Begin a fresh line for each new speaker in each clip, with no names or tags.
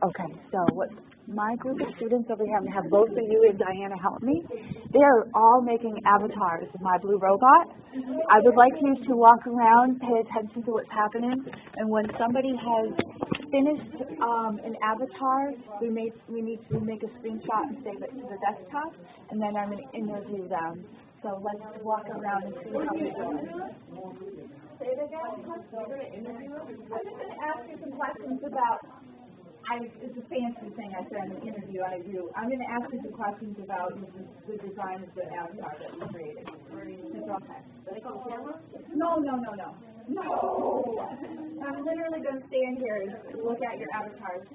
Okay, so what my group of students over here, I'm going to have both of you and Diana help me. They are all making avatars of My Blue Robot. I would like you to walk around, pay attention to what's happening, and when somebody has finished an avatar, we need to make a screenshot and save it to the desktop, and then I'm going to interview them. So let's walk around and see how they're doing. Say it again. You're going to interview them? I'm just going to ask you some questions about. It's a fancy thing I said in the interview I do. I'm going to ask you some questions about the design of the avatar that you created. It's okay. Are they called camera? No. I'm literally going to stand here and look at your avatars.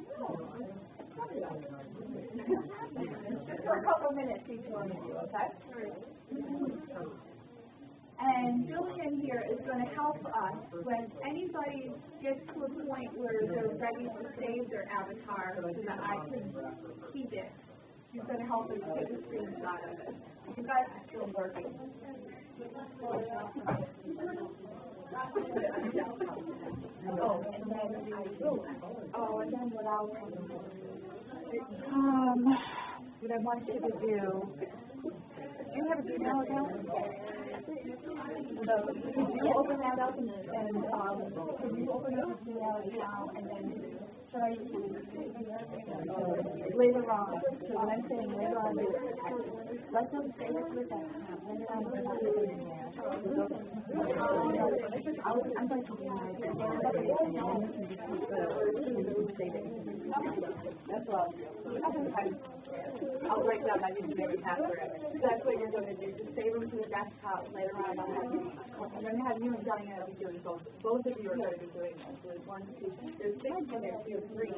Just for a couple minutes each one of you, okay? And Julian here is going to help us when anybody gets to a point where they're ready to save their avatar so that I can keep it. She's going to help us take a screenshot of it. You guys are still working. And then what else? What I want you to do. You have a Gmail account? So could you open that up and could you open up the Gmail account and then try later on? So when I'm saying later on, let them say it with that account. Later on, we're not putting in there. I'm going to that's all. I'll break down my username and password. That's what you're going to do. Just save them to the desktop later on. I'm going to have you and Diana be doing both. Both of you are going to be doing this. There's 1, 2, there's 6 and there's 2, 3.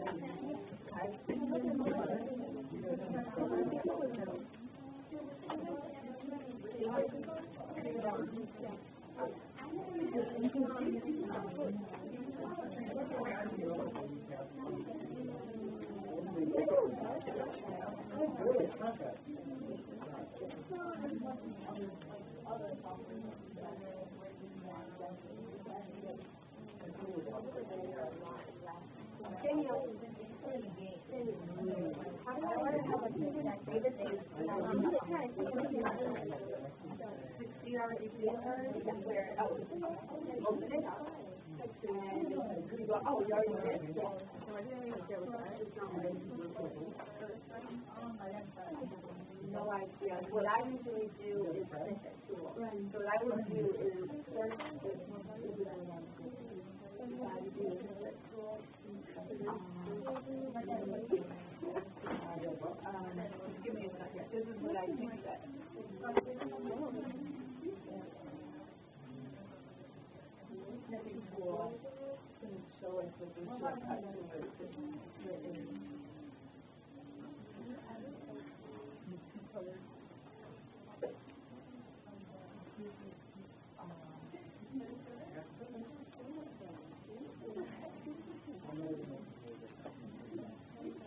No idea. What I usually do is finish it too. So what I would do is search give me a second. This is what I think that. Nothing cool. Show us what the shortcut to it.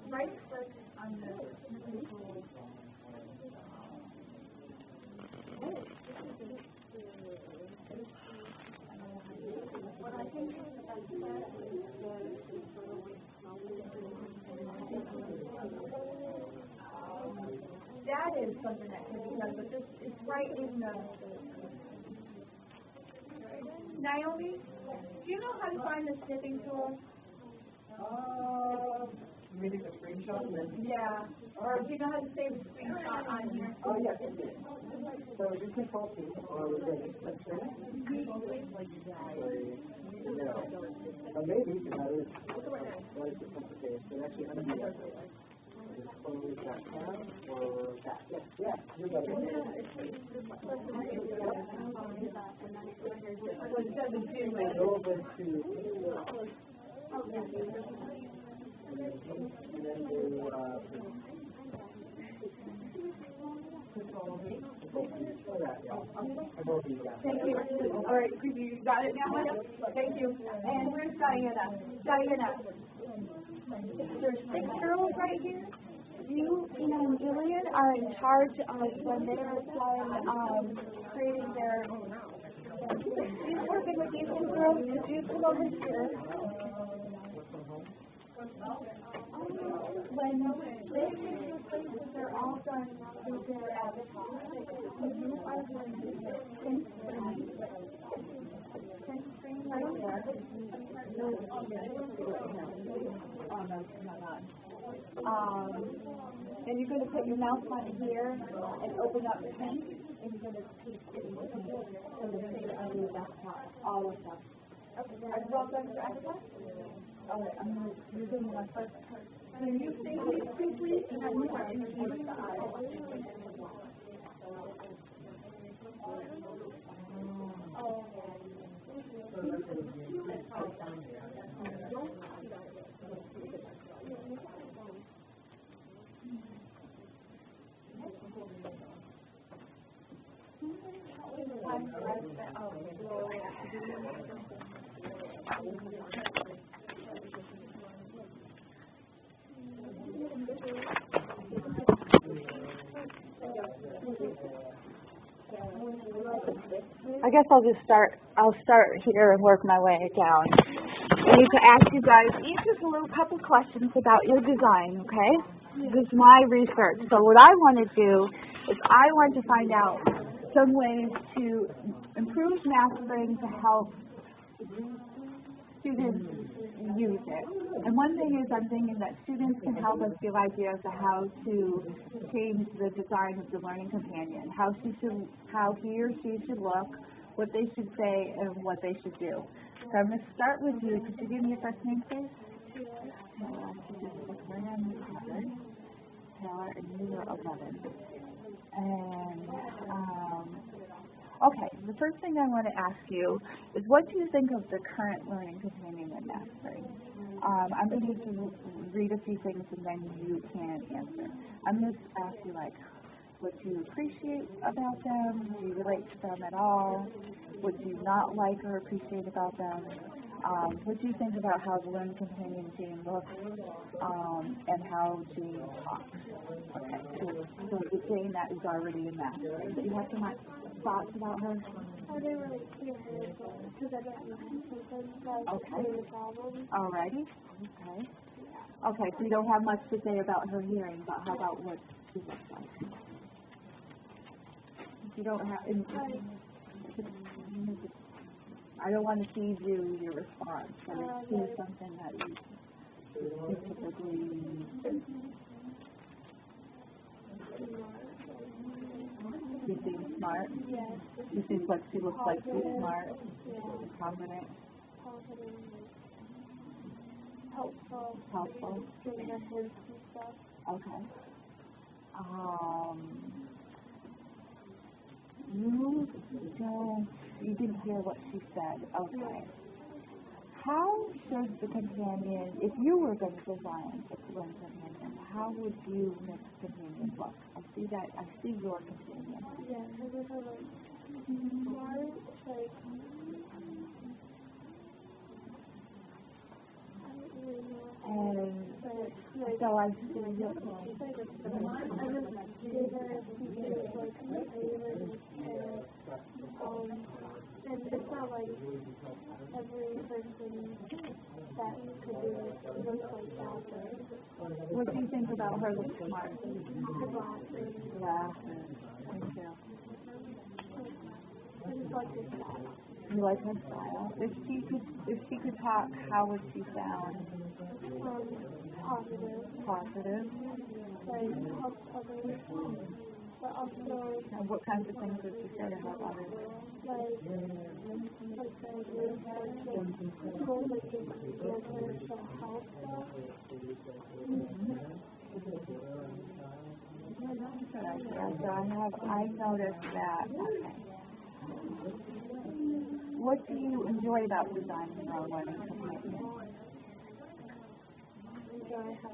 Right click on the what I think that is something that can be done, but this is right in the Naomi, do you know how to find the snipping tool?
You mean take a screenshot and then?
Yeah. Or do you know how to save a screenshot on here?
Oh, yes. So you can call me or let's say. Maybe you know, what is the complicated? So actually, I'm going to just close that tab or that. Yeah, you got it. Go over to and then do
Thank you. All right, you got it now? Thank you. And where's Diana? Diana. There's 6 girls right here. You and Julian are in charge of when they are done creating their. She's working with these 2 girls. Could you come over here? they're all done with their avatars. So you are going to print screen. Print screen right there. Oh, no, not on. And you're going to put your mouse button here and open up print, and you're going to paste it into print. So the thing on your desktop, all of them. Okay, are you all done for avatar? All right, you're doing my first part. Can you say these please? And then you are indicating the eyes. I guess I'll start here and work my way down. I need to ask you guys each just a little couple questions about your design, okay? This is my research. So what I want to do is I want to find out some ways to improve mastering to help students use it. And one thing is I'm thinking that students can help us give ideas of how to change the design of the learning companion, how he or she should look, what they should say, and what they should do. So I'm going to start with you. Could you give me your first name, please? Taylor, and you are 11. And, okay, the first thing I want to ask you is what do you think of the current learning companion in mastering? I'm going to read a few things and then you can answer. I'm going to ask you, like, what do you appreciate about them? Do you relate to them at all? What do you not like or appreciate about them? What do you think about how the learning companion Jane looks and how Jane talks? Okay, so the Jane that is already in mastering. Do you have some thoughts about her?
I didn't really see her because I didn't know
Okay. Alrighty. Okay. Okay, so you don't have much to say about her hearing, but how about what she looks like? You don't have. I don't want to feed you your response, but it's something that you typically. You seem smart.
Yes.
You seem like she looks like she's smart.
Yeah.
Confident.
Helpful.
Helpful.
Giving us hints and stuff.
Okay. You didn't hear what she said. Okay. How should the companion, if you were going to design a learning companion, how would you make the companion look? I see your companion.
Yeah, because it's like smart, like, I don't really know.
And
But,
so I see your
I just gave her features like my favorite, and it's not like every person that could do it looks like that, but
what do you think about her looks smart?
her glasses,
Glasses. Thank you.
I just like her style.
You like her style? If she could talk, how would she sound?
Positive,
Positive.
like helps others, but also
And what kinds of things would she say to help others?
like people that give answers to help stuff.
Good idea. So I noticed that. Okay. What do you enjoy about designing your own learning companion?
Enjoy how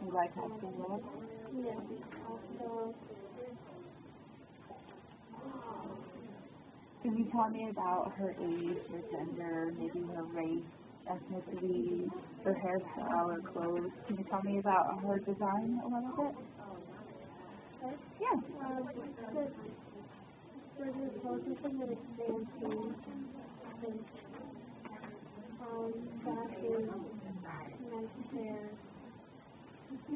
You like how she looks?
yeah, also
Can you tell me about her age, her gender, maybe her race, ethnicity, her hairstyle or clothes? Can you tell me about her design a little bit? Yeah.
there's this something that expands and that is nice hair I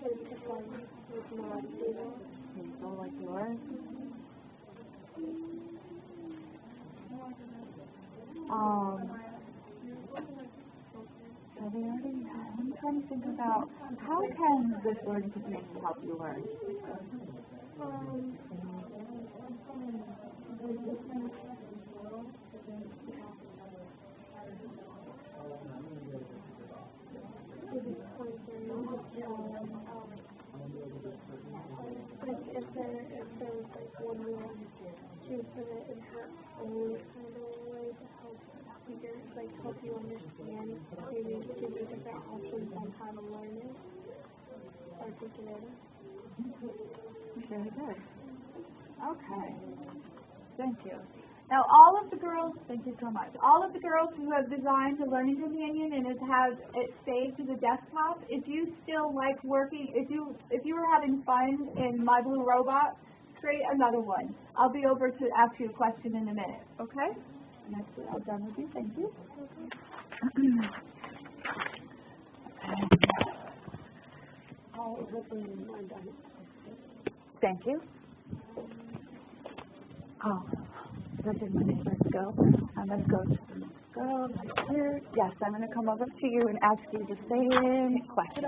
should pick one with more people.
Hazel, like yours. So we already know. I'm trying to think about how can this learning companion help you learn?
Like if there was like one word, she would put it in her own kind of way to help figure, like help you understand, maybe give you different options on how to learn it, articulate it.
Very good. Okay. Thank you. Now, all of the girls, thank you so much. All of the girls who have designed the Learning Companion and have it saved to the desktop, if you still like working, if you were having fun in My Blue Robot, create another one. I'll be over to ask you a question in a minute, okay? And that's it. I'm done with you. Thank you. Thank you. Oh, that's in my name. Let's go. I'm going to go to the next girl right here. Yes, I'm going to come over to you and ask you the same question.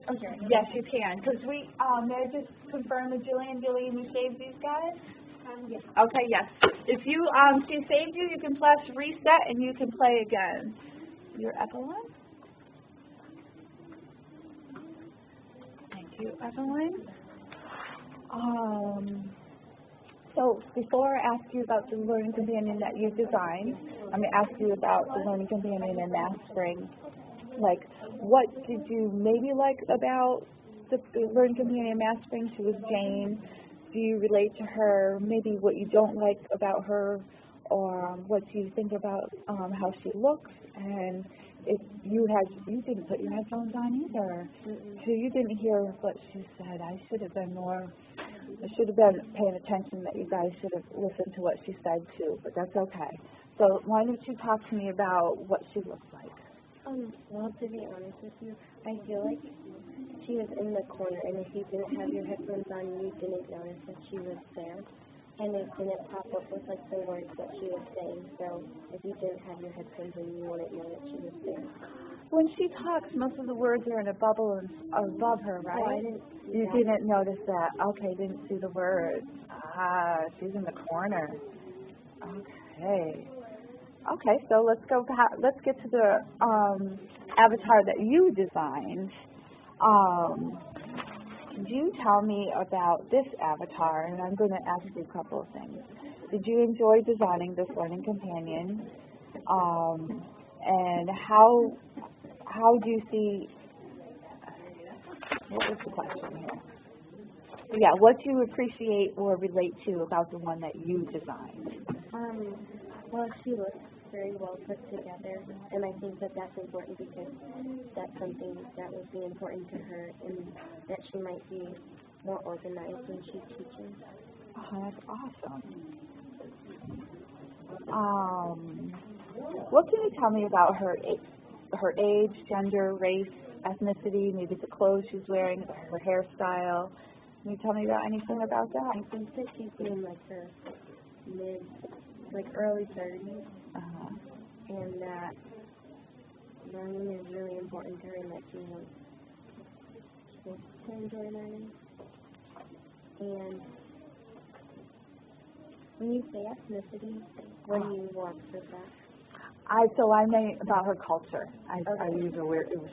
Okay. Yes, you can. Because may I just confirm with Jillian, you saved these guys?
Yes.
Okay, yes. If she saved you, you can press reset and you can play again. Your Evelyn? Thank you, Evelyn. So before I ask you about the Learning Companion that you designed, I'm going to ask you about the Learning Companion in Math Spring. Like, what did you maybe like about the Learning Companion in Math Spring? She was Jane. Do you relate to her? Maybe what you don't like about her, or what do you think about how she looks? And if you didn't put your headphones on either, so you didn't hear what she said. I should have been paying attention. That you guys should have listened to what she said too, but that's okay. So why don't you talk to me about what she looks like?
Well, to be honest with you, I feel like she was in the corner, and if you didn't have your headphones on, you didn't notice that she was there, and it didn't pop up with like the words that she was saying. So if you didn't have your headphones on, you wouldn't know that she was there.
When she talks, most of the words are in a bubble above her, right?
Oh, I didn't see
You
that.
didn't notice that. Okay, didn't see the words. She's in the corner. Okay. Okay, so let's get to the avatar that you designed. Could you tell me about this avatar? And I'm going to ask you a couple of things. Did you enjoy designing this Learning Companion? And how do you see? What was the question here? Yeah, what do you appreciate or relate to about the one that you designed?
Well, she looks very well put together, and I think that that's important because that's something that would be important to her, and that she might be more organized when she's teaching.
Oh, that's awesome. What can you tell me about her age, gender, race, ethnicity, maybe the clothes she's wearing, her hairstyle? Can you tell me about anything about that?
I think that she's in like her early 30s, and that learning is really important to her, and that she wants to enjoy learning. And when you say ethnicity, what do you want with that?
I meant about her culture. I used a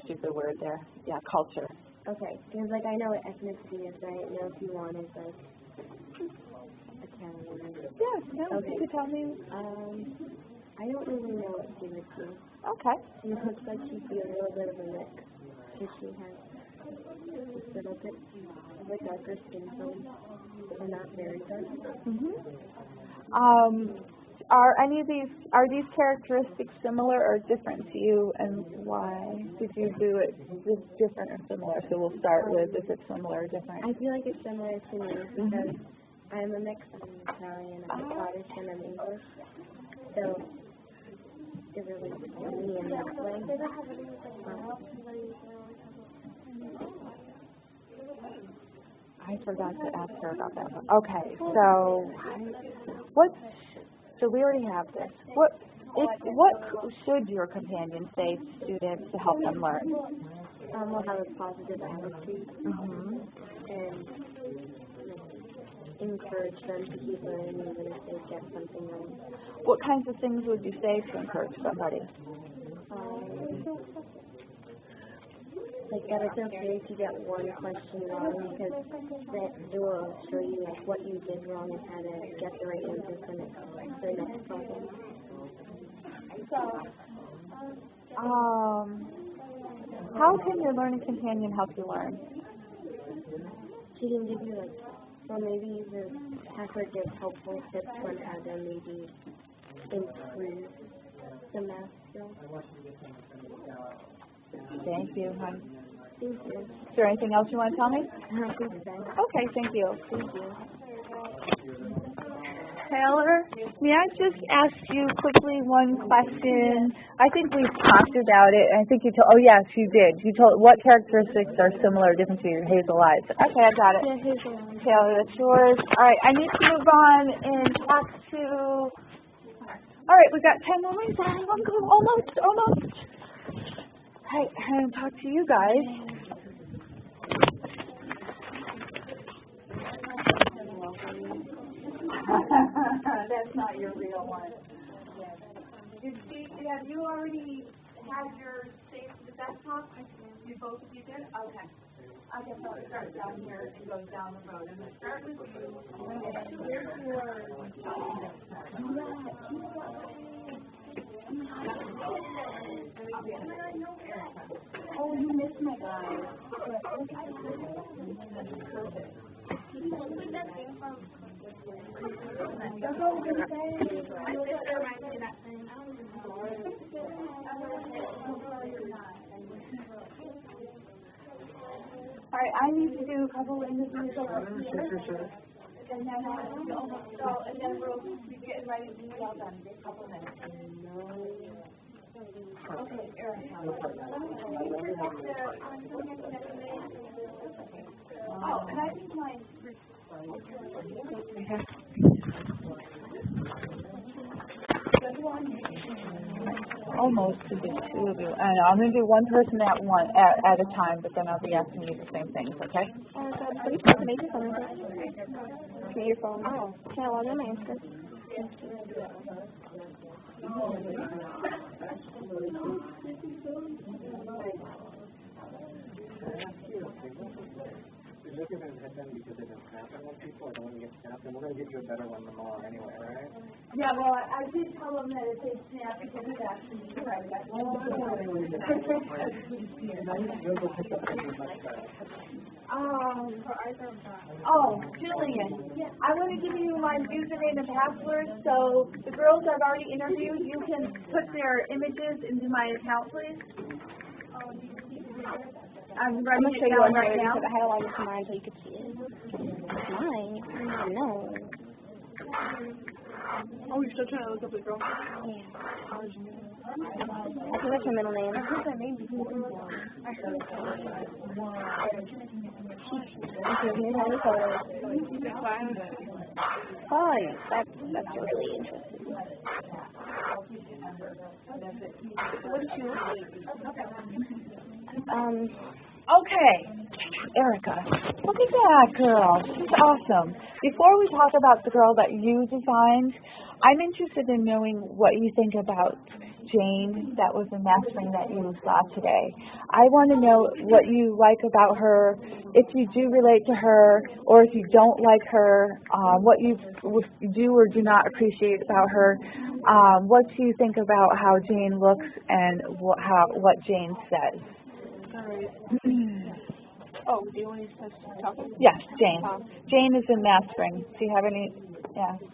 stupid word there. Yeah, culture.
Okay, because I know what ethnicity is, but I didn't know if you wanted Italian.
Yes, no,
Okay.
you could tell me.
I don't really know what she would do.
Okay.
She looks like she'd be a little bit of a mix, because she has a little bit of a darker skin tone, but not very dark.
Are these characteristics similar or different to you, and why did you do it different or similar? So we'll start with if it's similar or different.
I feel like it's similar to me because I'm a mix. I'm Italian, I'm Scottish, and I'm English. So to relate to me in that way.
I forgot to ask her about that one. Okay, so we already have this. What should your companion say to students to help them learn?
We'll have a positive attitude and encourage them to keep learning even if they get something wrong.
What kinds of things would you say to encourage somebody?
Like that it's okay to get one question wrong because that will show you like what you did wrong and how to get the right answer for the next problem.
How can your learning companion help you learn?
She can give you like, or maybe even have her give helpful tips on how to maybe improve the math skills.
Thank you, hon.
Thank you.
Is there anything else you want to tell me? Okay, thank you.
Thank you.
Taylor, may I just ask you quickly one question? I think we've talked about it, and I think you told, oh yes, you did. You told, what characteristics are similar or different to your hazel eyes? Okay, I got it.
Yeah, hazel eyes.
Taylor, that's yours. All right, I need to move on and talk to, all right, we've got 10 more minutes. Almost. All right, and talk to you guys. That's not your real one. Have you already had your saved to the desktop? You both of you did? Okay. I guess I'll start down here and go down the road. I'm going to start with you. Oh, you missed my guy. That's what I was going to say. All right, I need to do a couple of interviews over here. Sure. And then almost go, and then we'll be getting ready to meet all done in a couple of minutes. Okay, Erica. Oh, and I think mine. Almost to the two of you. And I'm going to do one person at a time, but then I'll be asking you the same things, okay?
Please to make your phone. Get your phone. Oh, can I log in my answer?
You're looking at them because they don't happen with people or don't want to get snapped, and we're going to give you a better one tomorrow anyway, all right?
Yeah, well, I did tell them that if they snap, because it's actually correct. Jillian, I want to give you my username and password, so the girls I've already interviewed, you can put their images into my account, please. I'm writing it down right now.
I had to log into mine so you could see it. Mine? No.
Oh, you're still trying to look up the girl?
Yeah. I think that's her middle name. I heard that name before. Oh, yeah. That's really interesting. What did you look like?
Okay, Erica, look at that girl. She's awesome. Before we talk about the girl that you designed, I'm interested in knowing what you think about Jane, that was the math ring that you saw today. I want to know what you like about her, if you do relate to her, or if you don't like her, what you do or do not appreciate about her. What do you think about how Jane looks and what Jane says?
Oh, do you want to talk about?
Yes, Jane. Jane is in math ring. Do you have any,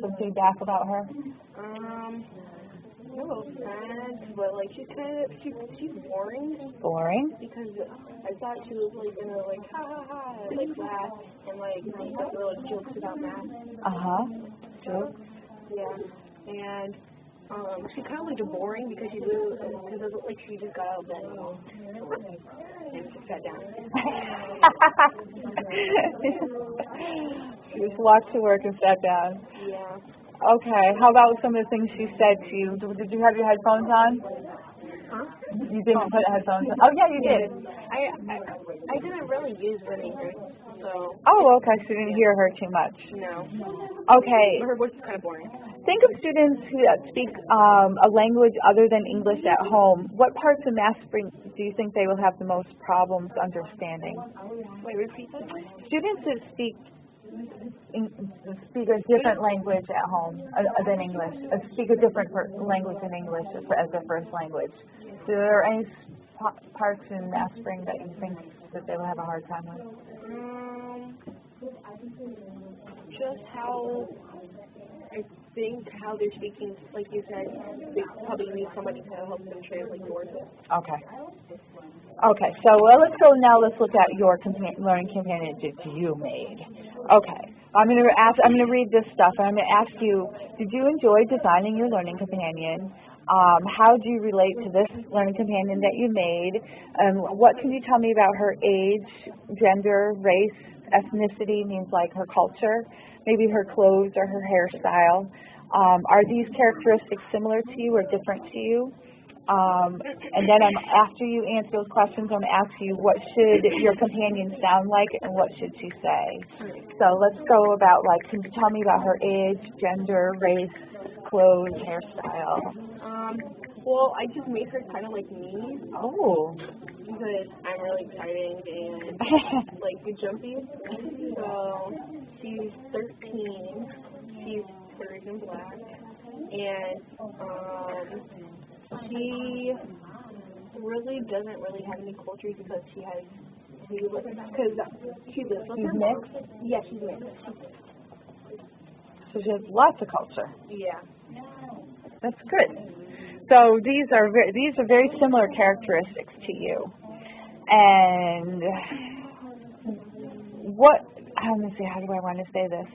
some feedback about her?
No offense, but like she's boring.
Boring?
Because I thought she was like gonna like like laugh and like make little jokes about math.
Jokes?
Yeah. And
She kind of looked boring because she looked like she just got out of bed and just sat down.
She just walked to work and sat down.
Yeah.
Okay. How about some of the things she said to you? Did you have your headphones on?
Huh?
You didn't put headphones on. Oh yeah, you did.
I didn't really use Renee Grace, so
Oh, okay. So you didn't hear her too much.
no.
Okay.
Her voice is kind of boring.
Think of students who speak a language other than English at home. What parts of Mastspring do you think they will have the most problems understanding?
Wait, repeat that?
Students that speak a different language at home than English, speak a different language than English as their first language. Are there any parts in Mastspring that you think that they will have a hard time with?
Just how I think how they're speaking, like you said, they probably need somebody to help them translate the words.
Okay. Okay, so let's look at your learning companion that you made. Okay, I'm gonna read this stuff, and I'm gonna ask you, did you enjoy designing your learning companion? How do you relate to this learning companion that you made? What can you tell me about her age, gender, race, ethnicity, means like her culture, maybe her clothes or her hairstyle? Are these characteristics similar to you or different to you? And then after you answer those questions, I'm going to ask you, what should your companion sound like and what should she say? So let's go about, can you tell me about her age, gender, race, clothes, hairstyle?
Well, I just made her kind of like me.
Oh.
Because I'm really exciting and jumpy. So she's 13. She's third in black. And she really doesn't really have any cultures because she lives with
She's
her.
mixed?
Yeah, she's mixed.
So she has lots of culture.
Yeah.
That's good. So these are very similar characteristics to you. And let me see, how do I want to say this?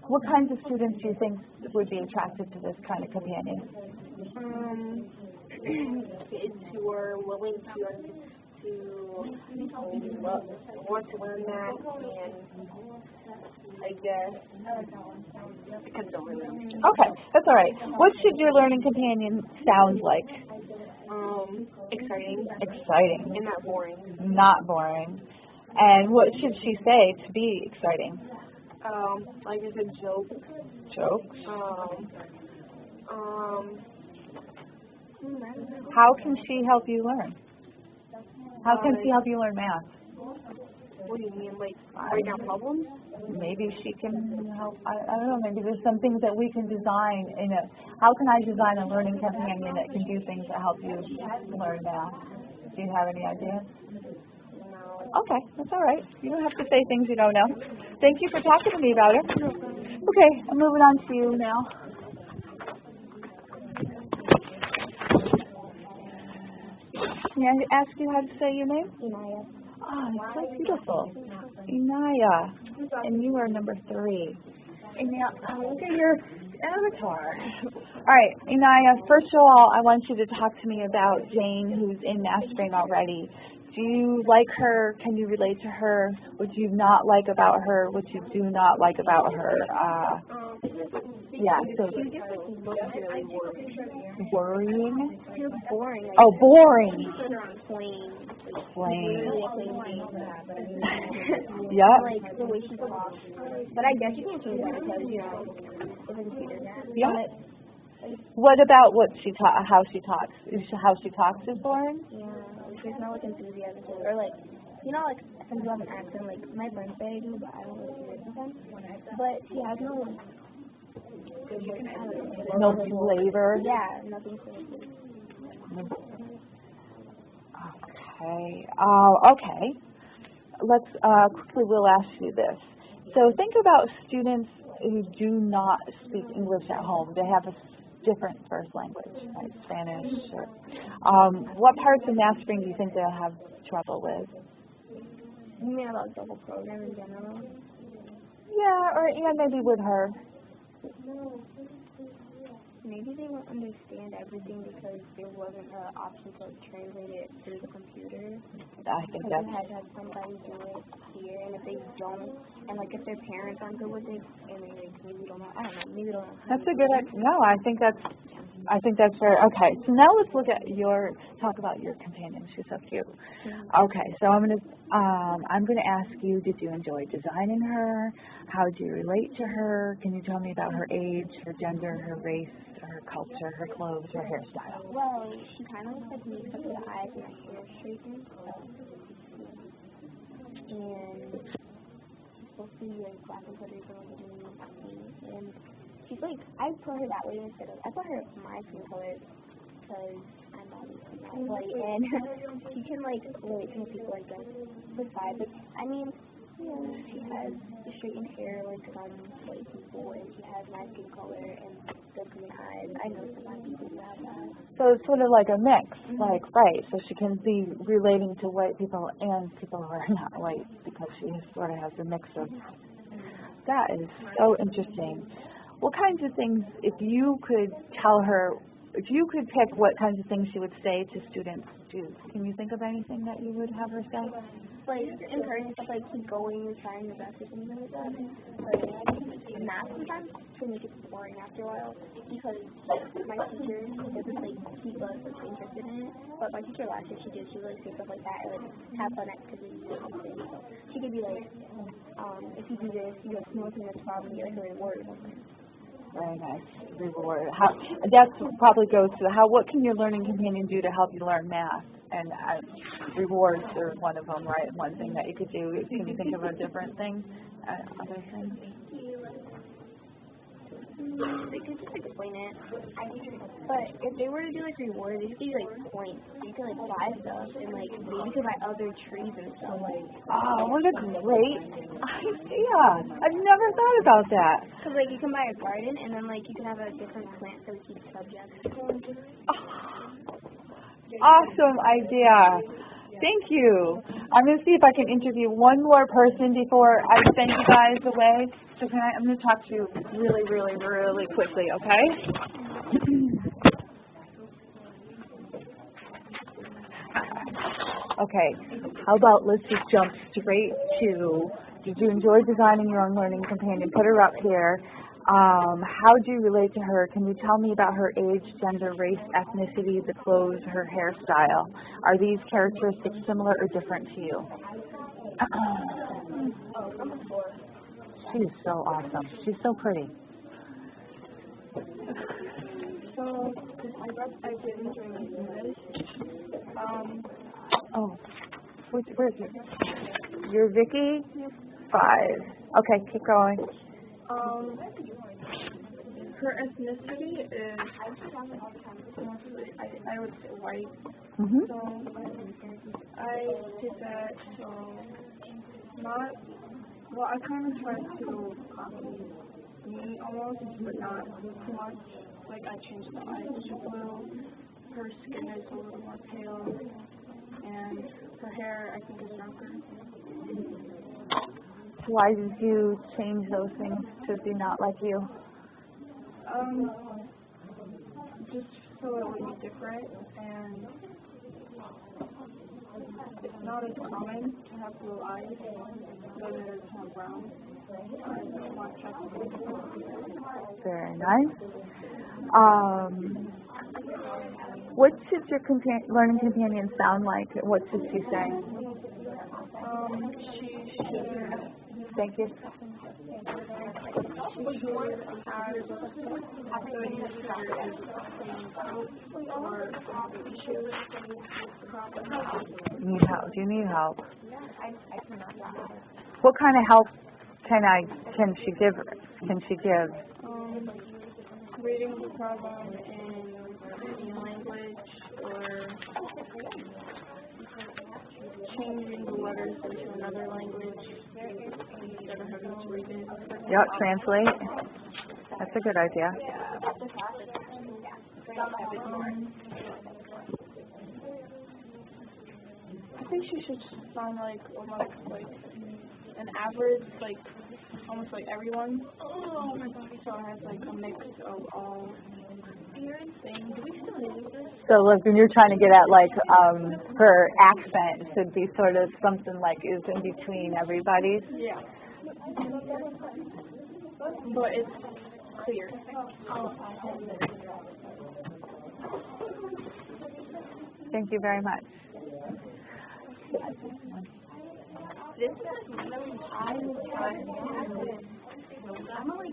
What kinds of students do you think would be attracted to this kind of companion?
Kids who are willing to want to learn that, and I guess I kind of don't really know.
Okay, that's all right. What should your learning companion sound like?
Exciting.
Exciting.
And not boring.
Not boring. And what should she say to be exciting?
Like a good joke.
Jokes.
How
can she help you learn? How can she help you learn math?
What do you mean, write down problems?
Maybe she can help, I don't know, maybe there's some things that we can design how can I design a learning companion that can do things that help you learn math? Do you have any ideas?
No.
Okay, that's all right. You don't have to say things you don't know. Thank you for talking to me about it. Okay, I'm moving on to you now. May I ask you how to say your name?
Inaya.
Oh, it's so beautiful. Inaya. And you are number 3. And now, look at your avatar. All right, Inaya, first of all, I want you to talk to me about Jane, who's in Mastspring already. Do you like her? Can you relate to her? What do you not like about her? What you do not like about her? Yeah, so worrying?
You're boring.
Oh, boring.
Plain.
Plain.
Yeah.
Yep.
The way she talks. But I guess you can't change that because, the computer.
Yeah. What about how she talks? How she talks is boring?
Yeah, there's no enthusiasm to it. Or some people have an accent, my friends say I do, but I don't really hear it sometimes. But she has
no flavor.
Yeah, nothing flavor.
Okay. Okay. Let's quickly. We'll ask you this. So think about students who do not speak English at home. They have a different first language, like Spanish. What parts of Mastspring do you think they'll have trouble with?
You mean about the whole program in general?
Yeah, or maybe with her.
maybe they won't understand everything because there wasn't an option to translate it through the computer.
I think
Because
that's,
you had to have somebody do it here, and if they don't, and like if their parents aren't good with it, I mean, like, maybe don't know. I don't know. Maybe don't know.
that's a good idea. No, I think that's very, okay. So now let's talk about your companion. She's so cute. Okay, so I'm gonna ask you, did you enjoy designing her? How did you relate to her? Can you tell me about her age, her gender, her race, her culture, her clothes, her hairstyle?
Well, she kind of looks like me except for the eyes and her hair straightened. And she's supposed to be like black and Puerto Rican like me. And she's like, I put her that way instead of, I put her my skin color because I'm obviously not white. And she can like relate to people like that. Besides, but I mean, she has the straightened hair like some white people, and she has my skin color and the green eyes. I know some white people who have that.
So it's sort of like a mix, like, right, so she can be relating to white people and people who are not white because she sort of has a mix of, that is so interesting. What kinds of things, if you could pick what kinds of things she would say to students, can you think of anything that you would have her say?
Like, encouraging stuff like keep going and trying your best or something like that. Like, math sometimes can make it boring after a while because my teacher doesn't like keep us like, interested in it. But my teacher last year she would like say stuff like that and like have fun activities or something. So she could be like, if you do this, you have no thing that's problem, you get like a reward or something.
Very nice. Reward. That probably goes to what can your learning companion do to help you learn math? And rewards are one of them, right? One thing that you could do. Can you think of a different thing? Other things?
They could just explain it. But if they were to do like rewards, they could do like points. You could like buy stuff and like maybe you could buy other trees and stuff like.
Oh, what a great idea! I've never thought about that.
Cause like you can buy a garden and then like you can have a different plant for each subject.
Awesome idea. Thank you. I'm going to see if I can interview one more person before I send you guys away. So I'm going to talk to you really, really, really quickly, okay? Okay, how about let's just jump straight to, did you enjoy designing your own learning companion? Put her up here. How do you relate to her? Can you tell me about her age, gender, race, ethnicity, the clothes, her hairstyle? Are these characteristics similar or different to you? She's so awesome. She's so pretty.
So, I guess I did enjoy English.
Where's your? You're Vicky? 5. Okay, keep going.
Her ethnicity is mostly, I would say white.
Mm-hmm.
So I did that, so I kind of tried to copy me almost, but not too much. Like I changed the eyes a little, her skin is a little more pale, and her hair I think is darker.
Why did you change those things to be not like you?
Just so it would be different, and it's not as common to have blue eyes, but it is to have brown. I want to check.
Very nice. What should your learning companion sound like? What should she say?
She should.
Thank you. Need help? Do you need help? What kind of help can she give?
Reading the problem in language or changing the letters into another language instead of having to read it.
Yep, translate. That's a good idea.
I think she should sound like almost like an average, like almost like everyone. So it has like a mix of all weird thing. Do we still need this?
So look, when you're trying to get at like her accent should be sort of something like is in between everybody's.
Yeah. But it's clear.
Thank you very much.
This is really I'm only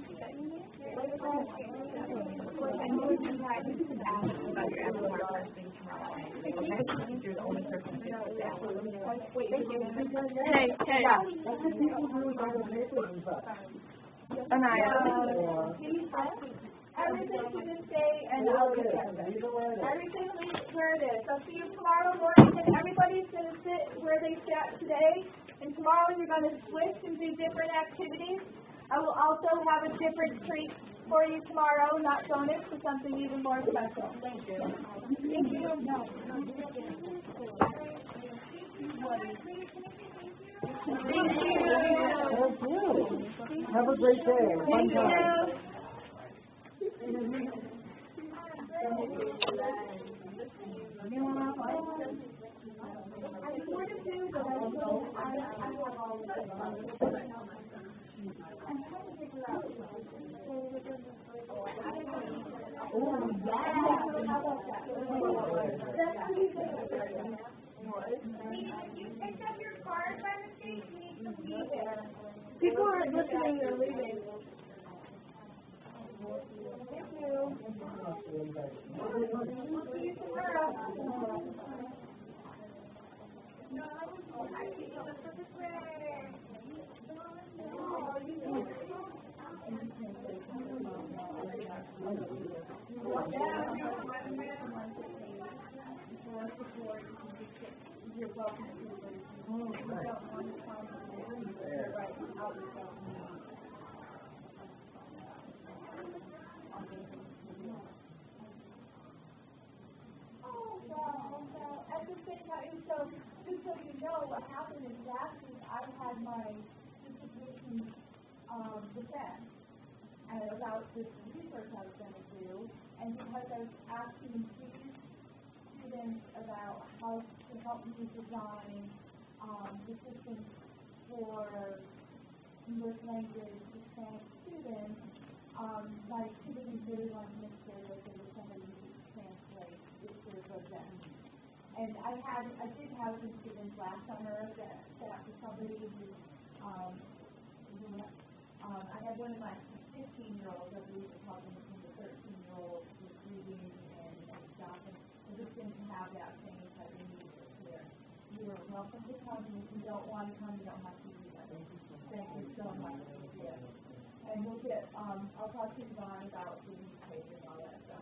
Hey.
Everything to this day, and I'll get it. Everything leaves where it is. I'll see you tomorrow morning, and everybody's going to sit where they sat today. And tomorrow you're going to switch and do different activities. I will also have a different treat for you tomorrow, not bonus, but something even more special. Thank you. Thank you.
Thank you. Have a great day. Fun time.
People aren't listening, they're leaving. Thank you. See you tomorrow. So, just so you know, what happened is last week I had my dissertation defense and about this research I was going to do, and because I was asking these students about how to help me design the system for English language Hispanic students, my students really wanted to make sure that there was somebody who could translate if there was that need. And I did have some students last summer that set up for somebody who, I had one of my 15-year-olds, I believe, was helping with the 13-year-old with reading and stuff, and I just didn't have that same type of need here. You are welcome to come, and if you don't want to come, you don't have to do that. Thank you so much. Yeah. And we'll get, I'll talk to Yvonne about the newspaper and all that stuff.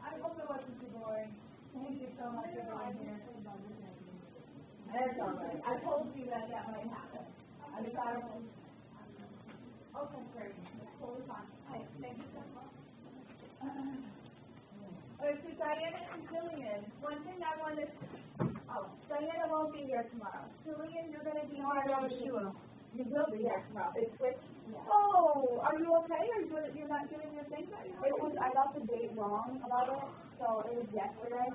I hope it wasn't too boring. Thank you so much for being here. That's all right. I told you that might happen. I decided. Okay, great. Totally fine. Hey, thank you so much. To Diana and Jillian, one thing I wanted Diana won't be here tomorrow. Jillian, you're going to be here. You will be here tomorrow. It's switched. Yeah. Oh, are you okay? You're not doing your thing? I got the date wrong about it, so it was yesterday.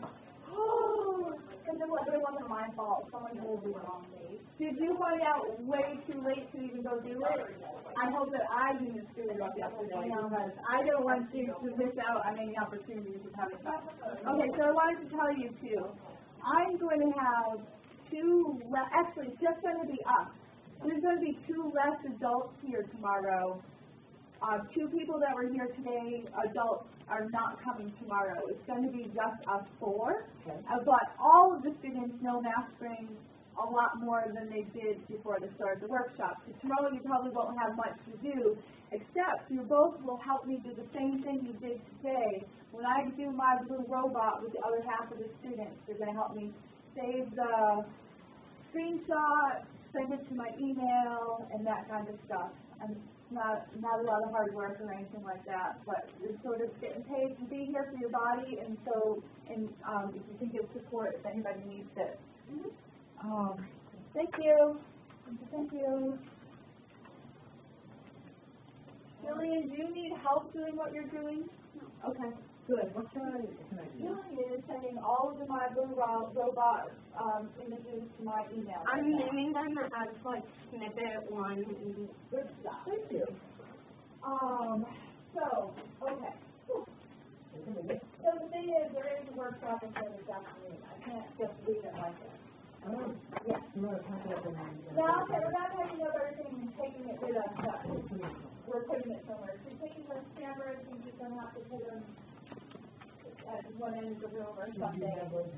Oh, because it wasn't my fault. Someone told me the wrong date. Did you find out way too late to even go do it? I hope that I didn't screw it up yesterday because I don't want you to miss out on any opportunities of having fun. Okay, so I wanted to tell you too. I'm going to have actually, it's just going to be us. There's going to be 2 less adults here tomorrow. 2 people that were here today, adults, are not coming tomorrow. It's going to be just us 4. Okay. But all of the students know mastering a lot more than they did before the start of the workshop. So tomorrow you probably won't have much to do, except you both will help me do the same thing you did today. When I do my blue robot with the other half of the students, they're going to help me save the screenshot, send it to my email, and that kind of stuff. And it's not a lot of hard work or anything like that, but you're sort of getting paid to be here for your body, and so, if you think of support, if anybody needs it. Thank you. Thank you. Jillian, do you need help doing what you're doing? Okay.
Good, what can I do?
Julian is sending all of my Blue Robot, images to my email.
I'm naming them as like snippet 1.
Good stuff. Thank you. So, okay. So the thing is, there is a workshop in this afternoon. I can't just leave it like that.
Yes. You want to talk about the
Now, okay, we're not talking about everything and taking it with us, but we're putting it somewhere. If you're taking those cameras, you're just going to have to put them at one end of the room or something. Let's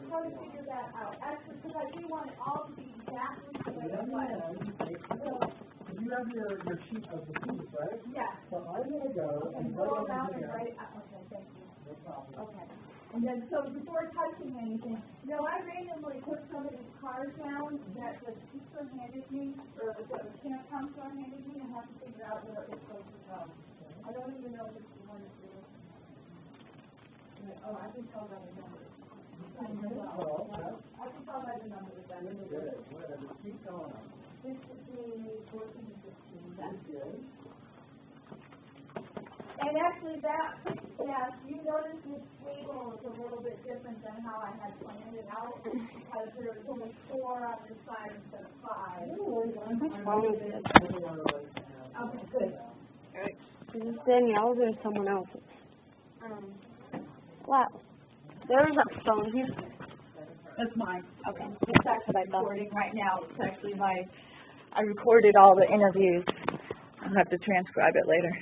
try to figure that out. Actually, because I do want it all to be exactly the way it was.
You have your sheet of the keys, right?
Yeah.
So I'm going to go
And go around and write it out. Okay, thank you.
No problem.
Okay. And then, so before touching anything, I randomly put some of these cards down that the teacher handed me, or the camp counselor handed me, and have to figure out where it's supposed to go. I don't even know if it's the one that's really. Oh, I can tell by the numbers. I can tell by the numbers.
Good. Keep going.
This is the 14 and 15. That's good. And actually you notice this table is a little bit different than how I had planned it out, because there was only 4 on this side instead of 5.
What's wrong with it?
Okay, good.
Is this Danielle's or someone else's? Wow. There's a phone here.
That's mine.
Okay.
It's actually recording right now. It's actually I recorded all the interviews. I'll have to transcribe it later.